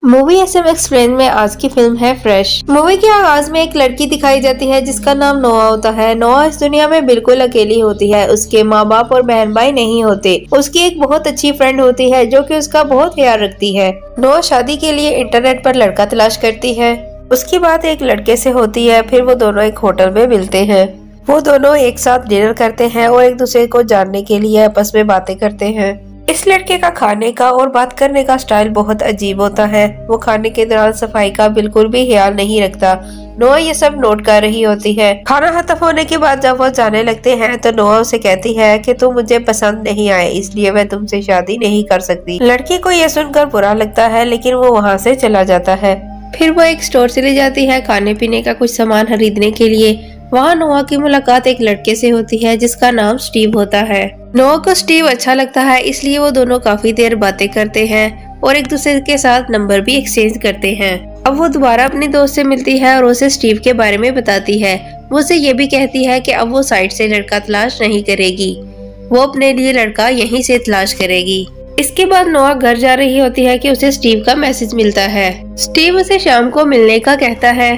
Movie SM explain में आज की फिल्म है फ्रेश। मूवी के आगाज में एक लड़की दिखाई जाती है जिसका नाम नोआ होता है। नोआ इस दुनिया में बिल्कुल अकेली होती है। उसके माँ बाप और बहन भाई नहीं होते। उसकी एक बहुत अच्छी फ्रेंड होती है जो कि उसका बहुत ख्याल रखती है। नोआ शादी के लिए इंटरनेट पर लड़का तलाश करती है। उसकी बात एक लड़के से होती है। फिर वो दोनों एक होटल में मिलते हैं। वो दोनों एक साथ डिनर करते हैं और एक दूसरे को जानने के लिए आपस में बातें करते हैं। इस लड़के का खाने का और बात करने का स्टाइल बहुत अजीब होता है। वो खाने के दौरान सफाई का बिल्कुल भी ख्याल नहीं रखता। नोआ ये सब नोट कर रही होती है। खाना खत्म होने के बाद जब वो जाने लगते हैं तो नोआ उसे कहती है कि तुम मुझे पसंद नहीं आए, इसलिए मैं तुमसे शादी नहीं कर सकती। लड़की को ये सुनकर बुरा लगता है लेकिन वो वहाँ से चला जाता है। फिर वो एक स्टोर चली जाती है खाने पीने का कुछ सामान खरीदने के लिए। वहाँ नोआ की मुलाकात एक लड़के से होती है जिसका नाम स्टीव होता है। नोआ को स्टीव अच्छा लगता है, इसलिए वो दोनों काफी देर बातें करते हैं और एक दूसरे के साथ नंबर भी एक्सचेंज करते हैं। अब वो दोबारा अपने दोस्त से मिलती है और उसे स्टीव के बारे में बताती है। वो उसे ये भी कहती है कि अब वो साइट से लड़का तलाश नहीं करेगी, वो अपने लिए लड़का यहीं से तलाश करेगी। इसके बाद नोआ घर जा रही होती है कि उसे स्टीव का मैसेज मिलता है। स्टीव उसे शाम को मिलने का कहता है।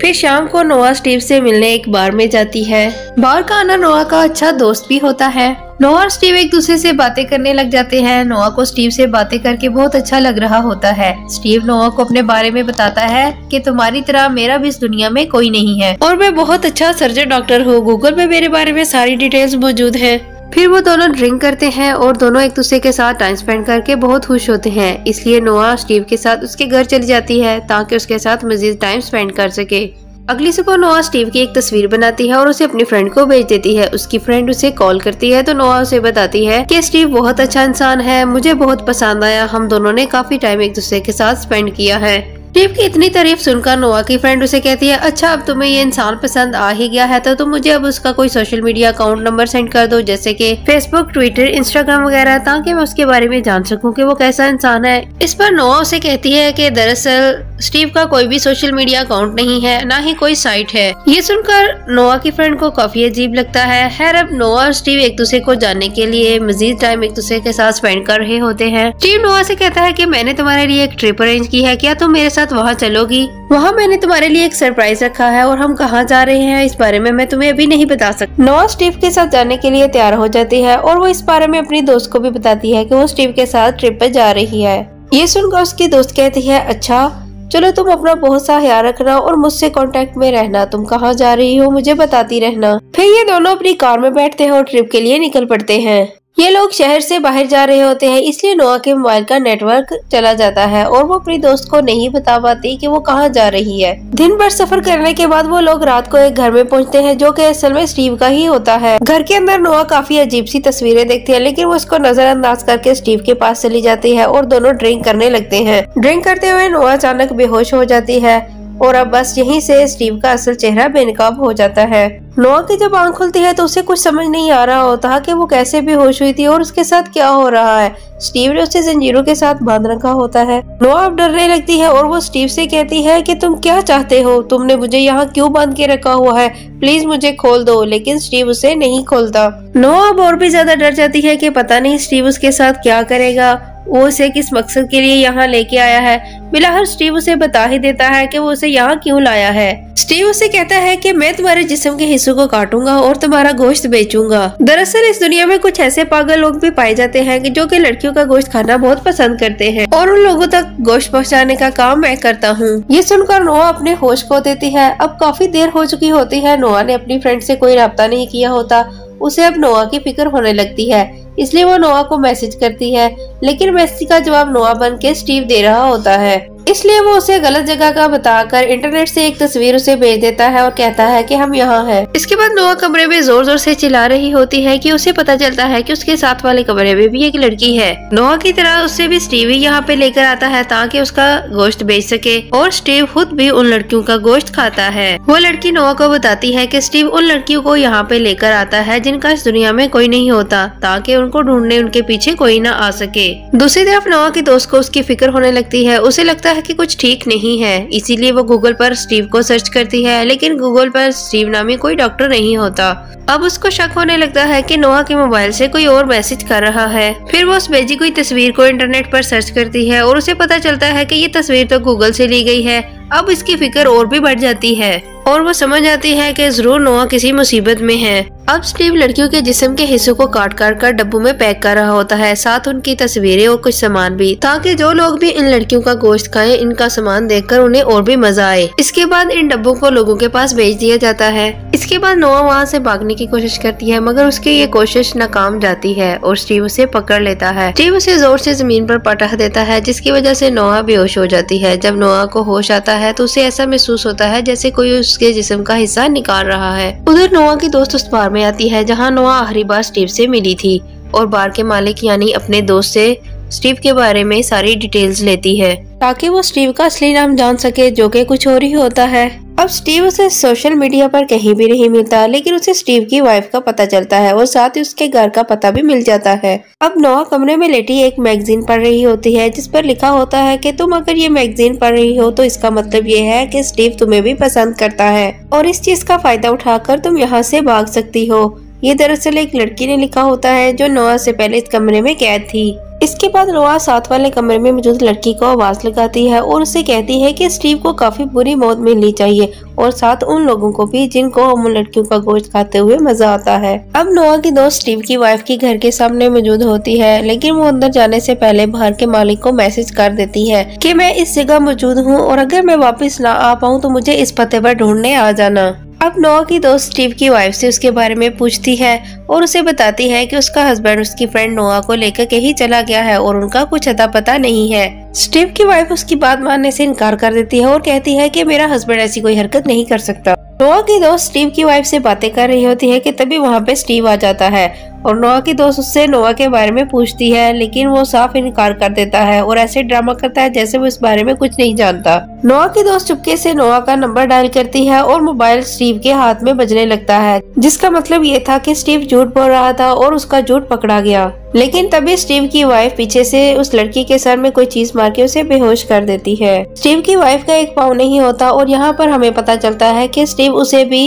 फिर शाम को नोआ स्टीव से मिलने एक बार में जाती है। बार का आना नोआ का अच्छा दोस्त भी होता है। नोआ और स्टीव एक दूसरे से बातें करने लग जाते हैं। नोआ को स्टीव से बातें करके बहुत अच्छा लग रहा होता है। स्टीव नोआ को अपने बारे में बताता है कि तुम्हारी तरह मेरा भी इस दुनिया में कोई नहीं है और मैं बहुत अच्छा सर्जन डॉक्टर हूँ। गूगल पे मेरे बारे में सारी डिटेल्स मौजूद है। फिर वो दोनों ड्रिंक करते हैं और दोनों एक दूसरे के साथ टाइम स्पेंड करके बहुत खुश होते हैं। इसलिए नोआ स्टीव के साथ उसके घर चली जाती है ताकि उसके साथ मजीद टाइम स्पेंड कर सके। अगली सुबह नोआ स्टीव की एक तस्वीर बनाती है और उसे अपनी फ्रेंड को भेज देती है। उसकी फ्रेंड उसे कॉल करती है तो नोआ उसे बताती है कि स्टीव बहुत अच्छा इंसान है, मुझे बहुत पसंद आया, हम दोनों ने काफी टाइम एक दूसरे के साथ स्पेंड किया है। स्टीव की इतनी तारीफ सुनकर नोआ की फ्रेंड उसे कहती है, अच्छा अब तुम्हें ये इंसान पसंद आ ही गया है तो तुम मुझे अब उसका कोई social media account number send कर दो, जैसे कि फेसबुक, ट्विटर, इंस्टाग्राम वगैरह, ताकि मैं उसके बारे में जान सकूं कि वो कैसा इंसान है। इस पर नोआ उसे कहती है कि दरअसल स्टीव का कोई भी सोशल मीडिया अकाउंट नहीं है, ना ही कोई साइट है। ये सुनकर नोआ की फ्रेंड को काफी अजीब लगता है। खैर अब नोआ और स्टीव एक दूसरे को जानने के लिए मजीद टाइम एक दूसरे के साथ स्पेंड कर रहे होते हैं। स्टीव नोआ से कहता है कि मैंने तुम्हारे लिए एक ट्रिप अरेंज की है, क्या तुम मेरे साथ वहाँ चलोगी? वहाँ मैंने तुम्हारे लिए एक सरप्राइज रखा है और हम कहाँ जा रहे हैं इस बारे में मैं तुम्हें अभी नहीं बता सकती। नोआ स्टीव के साथ जाने के लिए तैयार हो जाती है और वो इस बारे में अपनी दोस्त को भी बताती है कि वो स्टीव के साथ ट्रिप पर जा रही है। ये सुनकर उसकी दोस्त कहती है, अच्छा चलो तुम अपना बहुत सा ख्याल रखना और मुझसे कांटेक्ट में रहना, तुम कहाँ जा रही हो मुझे बताती रहना। फिर ये दोनों अपनी कार में बैठते हैं और ट्रिप के लिए निकल पड़ते हैं। ये लोग शहर से बाहर जा रहे होते हैं, इसलिए नोआ के मोबाइल का नेटवर्क चला जाता है और वो अपनी दोस्त को नहीं बता पाती कि वो कहाँ जा रही है। दिन भर सफर करने के बाद वो लोग रात को एक घर में पहुंचते हैं जो कि असल में स्टीव का ही होता है। घर के अंदर नोआ काफी अजीब सी तस्वीरें देखती है, लेकिन वो उसको नजरअंदाज करके स्टीव के पास चली जाती है और दोनों ड्रिंक करने लगते हैं। ड्रिंक करते हुए नोआ अचानक बेहोश हो जाती है और अब बस यहीं से स्टीव का असल चेहरा बेनकाब हो जाता है। नोआ की जब आंख खुलती है तो उसे कुछ समझ नहीं आ रहा होता कि वो कैसे बेहोश हुई थी और उसके साथ क्या हो रहा है। स्टीव ने उसे जंजीरों के साथ बांध रखा होता है। नोआ अब डरने लगती है और वो स्टीव से कहती है कि तुम क्या चाहते हो, तुमने मुझे यहाँ क्यों बांध के रखा हुआ है, प्लीज मुझे खोल दो। लेकिन स्टीव उसे नहीं खोलता। नोआ अब और भी ज्यादा डर जाती है कि पता नहीं स्टीव उसके साथ क्या करेगा, वो उसे किस मकसद के लिए यहाँ लेके आया है। बिलाहर स्टीव उसे बता ही देता है कि वो उसे यहाँ क्यों लाया है। स्टीव उसे कहता है कि मैं तुम्हारे जिस्म के हिस्सों को काटूंगा और तुम्हारा गोश्त बेचूंगा। दरअसल इस दुनिया में कुछ ऐसे पागल लोग भी पाए जाते हैं कि जो कि लड़कियों का गोश्त खाना बहुत पसंद करते हैं और उन लोगों तक गोश्त पहुँचाने का काम मैं करता हूँ। ये सुनकर नोआ अपने होश खो देती है। अब काफी देर हो चुकी होती है। नोआ ने अपनी फ्रेंड से कोई राब्ता नहीं किया होता। उसे अब नोआ की फिक्र होने लगती है, इसलिए वो नोआ को मैसेज करती है, लेकिन मैसेज का जवाब नोआ बन के स्टीव दे रहा होता है। इसलिए वो उसे गलत जगह का बताकर इंटरनेट से एक तस्वीर उसे भेज देता है और कहता है कि हम यहाँ हैं। इसके बाद नोआ कमरे में जोर जोर से चिल्ला रही होती है कि उसे पता चलता है कि उसके साथ वाले कमरे में भी एक लड़की है। नोआ की तरह उससे भी स्टीव ही यहाँ पे लेकर आता है ताकि उसका गोश्त बेच सके और स्टीव खुद भी उन लड़कियों का गोश्त खाता है। वो लड़की नोआ को बताती है कि स्टीव उन लड़कियों को यहाँ पे लेकर आता है जिनका इस दुनिया में कोई नहीं होता, ताकि उनको ढूंढने उनके पीछे कोई न आ सके। दूसरी तरफ नोआ की दोस्त को उसकी फिक्र होने लगती है। उसे लगता है कि कुछ ठीक नहीं है। इसीलिए वो गूगल पर स्टीव को सर्च करती है, लेकिन गूगल पर स्टीव नामी कोई डॉक्टर नहीं होता। अब उसको शक होने लगता है कि नोआ के मोबाइल से कोई और मैसेज कर रहा है। फिर वो उस भेजी हुई तस्वीर को इंटरनेट पर सर्च करती है और उसे पता चलता है कि ये तस्वीर तो गूगल से ली गई है। अब इसकी फिक्र और भी बढ़ जाती है और वो समझ आती है कि जरूर नोआ किसी मुसीबत में है। अब स्टीव लड़कियों के जिस्म के हिस्सों को काट काट कर डब्बों में पैक कर रहा होता है, साथ उनकी तस्वीरें और कुछ सामान भी, ताकि जो लोग भी इन लड़कियों का गोश्त खाएं, इनका सामान देखकर उन्हें और भी मजा आए। इसके बाद इन डब्बों को लोगों के पास भेज दिया जाता है। इसके बाद नोआ वहाँ से भागने की कोशिश करती है, मगर उसकी ये कोशिश नाकाम जाती है और स्टीव उसे पकड़ लेता है। स्टीव उसे जोर से जमीन पर पटक देता है, जिसकी वजह से नोआ बेहोश हो जाती है। जब नोआ को होश आता है तो उसे ऐसा महसूस होता है जैसे कोई उसके जिस्म का हिस्सा निकाल रहा है। उधर नोआ की दोस्त उस बार में आती है जहाँ नोआ आखिरी बार स्टीव से मिली थी और बार के मालिक यानी अपने दोस्त से स्टीव के बारे में सारी डिटेल्स लेती है, ताकि वो स्टीव का असली नाम जान सके, जो कि कुछ और ही होता है। अब स्टीव उसे सोशल मीडिया पर कहीं भी नहीं मिलता, लेकिन उसे स्टीव की वाइफ का पता चलता है और साथ ही उसके घर का पता भी मिल जाता है। अब नोआ कमरे में लेटी एक मैगजीन पढ़ रही होती है, जिस पर लिखा होता है कि तुम अगर ये मैगजीन पढ़ रही हो तो इसका मतलब ये है कि स्टीव तुम्हें भी पसंद करता है और इस चीज का फायदा उठाकर तुम यहाँ से भाग सकती हो। ये दरअसल एक लड़की ने लिखा होता है जो नोआ से पहले इस कमरे में कैद थी। इसके बाद नोआ साथ वाले कमरे में मौजूद लड़की को आवाज लगाती है और उससे कहती है कि स्टीव को काफी बुरी मौत मिलनी चाहिए और साथ उन लोगों को भी जिनको हम लड़कियों का गोश्त खाते हुए मजा आता है। अब नोआ की दोस्त स्टीव की वाइफ की घर के सामने मौजूद होती है, लेकिन वो अंदर जाने से पहले बाहर के मालिक को मैसेज कर देती है कि मैं इस जगह मौजूद हूँ और अगर मैं वापस ना आ पाऊँ तो मुझे इस पते पर ढूंढने आ जाना। अब नोआ की दोस्त स्टीव की वाइफ से उसके बारे में पूछती है और उसे बताती है कि उसका हस्बैंड उसकी फ्रेंड नोआ को लेकर कहीं चला गया है और उनका कुछ अता पता नहीं है। स्टीव की वाइफ उसकी बात मानने से इनकार कर देती है और कहती है कि मेरा हस्बैंड ऐसी कोई हरकत नहीं कर सकता। नोआ की दोस्त स्टीव की वाइफ से बातें कर रही होती है कि तभी वहाँ पे स्टीव आ जाता है और नोआ की दोस्त उससे नोआ के बारे में पूछती है, लेकिन वो साफ इनकार कर देता है और ऐसे ड्रामा करता है जैसे वो इस बारे में कुछ नहीं जानता। नोआ की दोस्त चुपके से नोआ का नंबर डायल करती है और मोबाइल स्टीव के हाथ में बजने लगता है, जिसका मतलब ये था कि स्टीव झूठ बोल रहा था और उसका झूठ पकड़ा गया। लेकिन तभी स्टीव की वाइफ पीछे से उस लड़की के सर में कोई चीज मार के उसे बेहोश कर देती है। स्टीव की वाइफ का एक पाँव नहीं होता और यहाँ पर हमें पता चलता है कि स्टीव उसे भी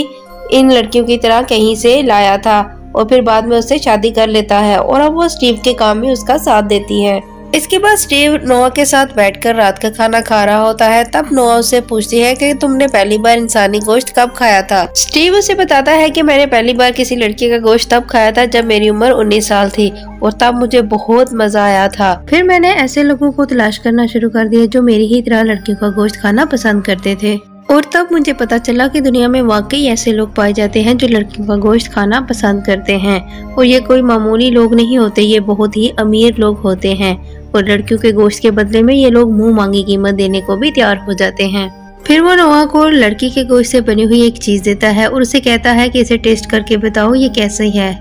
इन लड़कियों की तरह कहीं से लाया था और फिर बाद में उससे शादी कर लेता है और अब वो स्टीव के काम में उसका साथ देती है। इसके बाद स्टीव नोआ के साथ बैठकर रात का खाना खा रहा होता है। तब नोआ उससे पूछती है कि तुमने पहली बार इंसानी गोश्त कब खाया था। स्टीव उसे बताता है कि मैंने पहली बार किसी लड़की का गोश्त तब खाया था जब मेरी उम्र 19 साल थी और तब मुझे बहुत मजा आया था। फिर मैंने ऐसे लोगों को तलाश करना शुरू कर दिया जो मेरी ही तरह लड़कियों का गोश्त खाना पसंद करते थे और तब मुझे पता चला कि दुनिया में वाकई ऐसे लोग पाए जाते हैं जो लड़कियों का गोश्त खाना पसंद करते हैं और ये कोई मामूली लोग नहीं होते, ये बहुत ही अमीर लोग होते हैं और लड़कियों के गोश्त के बदले में ये लोग मुंह मांगी कीमत देने को भी तैयार हो जाते हैं। फिर वो नोआ को लड़की के गोश्त से बनी हुई एक चीज देता है और उसे कहता है कि इसे टेस्ट करके बताओ ये कैसे है।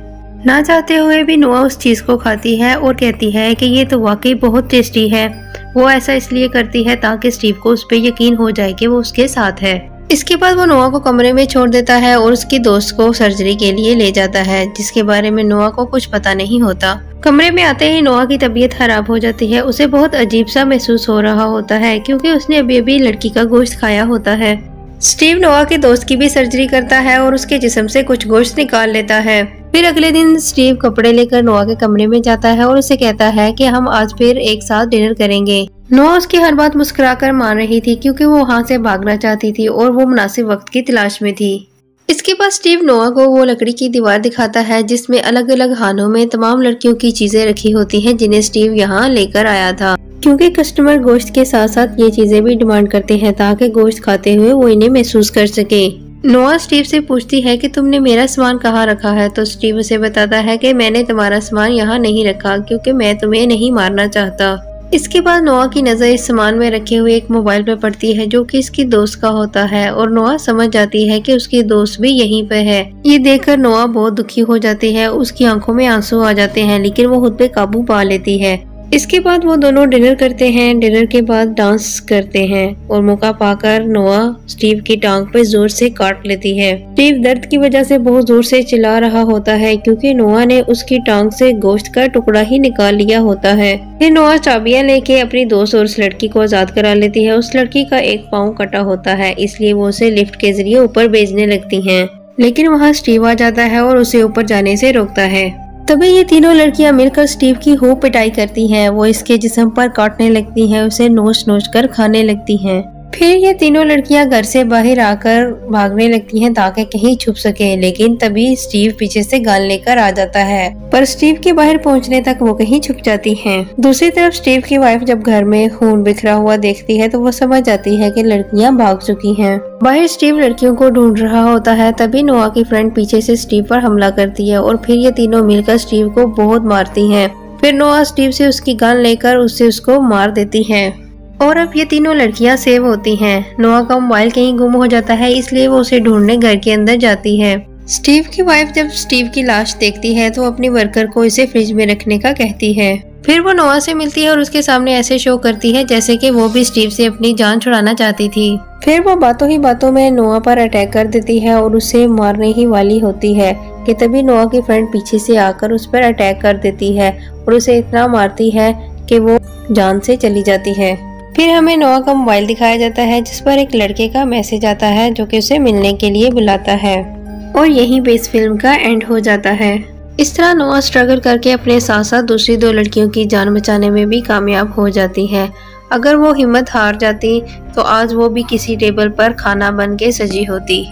ना चाहते हुए भी नोआ उस चीज को खाती है और कहती है कि ये तो वाकई बहुत टेस्टी है। वो ऐसा इसलिए करती है ताकि स्टीव को उस पर यकीन हो जाए कि वो उसके साथ है। इसके बाद वो नोआ को कमरे में छोड़ देता है और उसकी दोस्त को सर्जरी के लिए ले जाता है, जिसके बारे में नोआ को कुछ पता नहीं होता। कमरे में आते ही नोआ की तबीयत खराब हो जाती है। उसे बहुत अजीब सा महसूस हो रहा होता है क्योंकि उसने अभी अभी लड़की का गोश्त खाया होता है। स्टीव नोआ के दोस्त की भी सर्जरी करता है और उसके जिस्म से कुछ गोश्त निकाल लेता है। फिर अगले दिन स्टीव कपड़े लेकर नोआ के कमरे में जाता है और उसे कहता है कि हम आज फिर एक साथ डिनर करेंगे। नोआ उसकी हर बात मुस्कुराकर मान रही थी क्योंकि वो वहाँ से भागना चाहती थी और वो मुनासिब वक्त की तलाश में थी। इसके बाद स्टीव नोआ को वो लकड़ी की दीवार दिखाता है जिसमें अलग अलग खानों में तमाम लड़कियों की चीजें रखी होती हैं जिन्हें स्टीव यहाँ लेकर आया था, क्योंकि कस्टमर गोश्त के साथ साथ ये चीजें भी डिमांड करते हैं ताकि गोश्त खाते हुए वो इन्हें महसूस कर सके। नोआ स्टीव से पूछती है कि तुमने मेरा सामान कहाँ रखा है, तो स्टीव उसे बताता है कि मैंने तुम्हारा सामान यहाँ नहीं रखा क्योंकि मैं तुम्हें नहीं मारना चाहता। इसके बाद नोआ की नजर इस सामान में रखे हुए एक मोबाइल पर पड़ती है जो कि इसकी दोस्त का होता है और नोआ समझ जाती है कि उसकी दोस्त भी यहीं पे है। ये देखकर नोआ बहुत दुखी हो जाती है, उसकी आंखों में आंसू आ जाते हैं, लेकिन वो खुद पे काबू पा लेती है। इसके बाद वो दोनों डिनर करते हैं। डिनर के बाद डांस करते हैं और मौका पाकर नोआ स्टीव की टांग पे जोर से काट लेती है। स्टीव दर्द की वजह से बहुत जोर से चिल्ला रहा होता है क्योंकि नोआ ने उसकी टांग से गोश्त का टुकड़ा ही निकाल लिया होता है। फिर नोआ चाबियां लेके अपनी दोस्त और उस लड़की को आजाद करा लेती है। उस लड़की का एक पाँव कटा होता है, इसलिए वो उसे लिफ्ट के जरिए ऊपर भेजने लगती है, लेकिन वहाँ स्टीव आ जाता है और उसे ऊपर जाने से रोकता है। तभी ये तीनों लड़कियां मिलकर स्टीव की खूब पिटाई करती हैं। वो इसके जिस्म पर काटने लगती हैं, उसे नोच नोच कर खाने लगती हैं। फिर ये तीनों लड़कियां घर से बाहर आकर भागने लगती हैं ताकि कहीं छुप सके, लेकिन तभी स्टीव पीछे से गाल लेकर आ जाता है, पर स्टीव के बाहर पहुंचने तक वो कहीं छुप जाती हैं। दूसरी तरफ स्टीव की वाइफ जब घर में खून बिखरा हुआ देखती है तो वो समझ जाती है कि लड़कियां भाग चुकी हैं। बाहर स्टीव लड़कियों को ढूंढ रहा होता है, तभी नोआ की फ्रेंड पीछे से स्टीव पर हमला करती है और फिर ये तीनों मिलकर स्टीव को बहुत मारती हैं। फिर नोआ स्टीव से उसकी गन लेकर उसको मार देती है और अब ये तीनों लड़कियां सेव होती हैं। नोआ का मोबाइल कहीं गुम हो जाता है, इसलिए वो उसे ढूंढने घर के अंदर जाती है। स्टीव की वाइफ जब स्टीव की लाश देखती है तो अपनी वर्कर को इसे फ्रिज में रखने का कहती है। फिर वो नोआ से मिलती है और उसके सामने ऐसे शो करती है जैसे कि वो भी स्टीव से अपनी जान छुड़ाना चाहती थी। फिर वो बातों ही बातों में नोआ पर अटैक कर देती है और उसे मारने ही वाली होती है कि तभी नोआ की फ्रेंड पीछे से आकर उस पर अटैक कर देती है और उसे इतना मारती है कि वो जान से चली जाती है। फिर हमें नोआ का मोबाइल दिखाया जाता है जिस पर एक लड़के का मैसेज आता है जो कि उसे मिलने के लिए बुलाता है और यहीं पे इस फिल्म का एंड हो जाता है। इस तरह नोआ स्ट्रगल करके अपने साथ साथ दूसरी दो लड़कियों की जान बचाने में भी कामयाब हो जाती है। अगर वो हिम्मत हार जाती तो आज वो भी किसी टेबल पर खाना बन के सजी होती।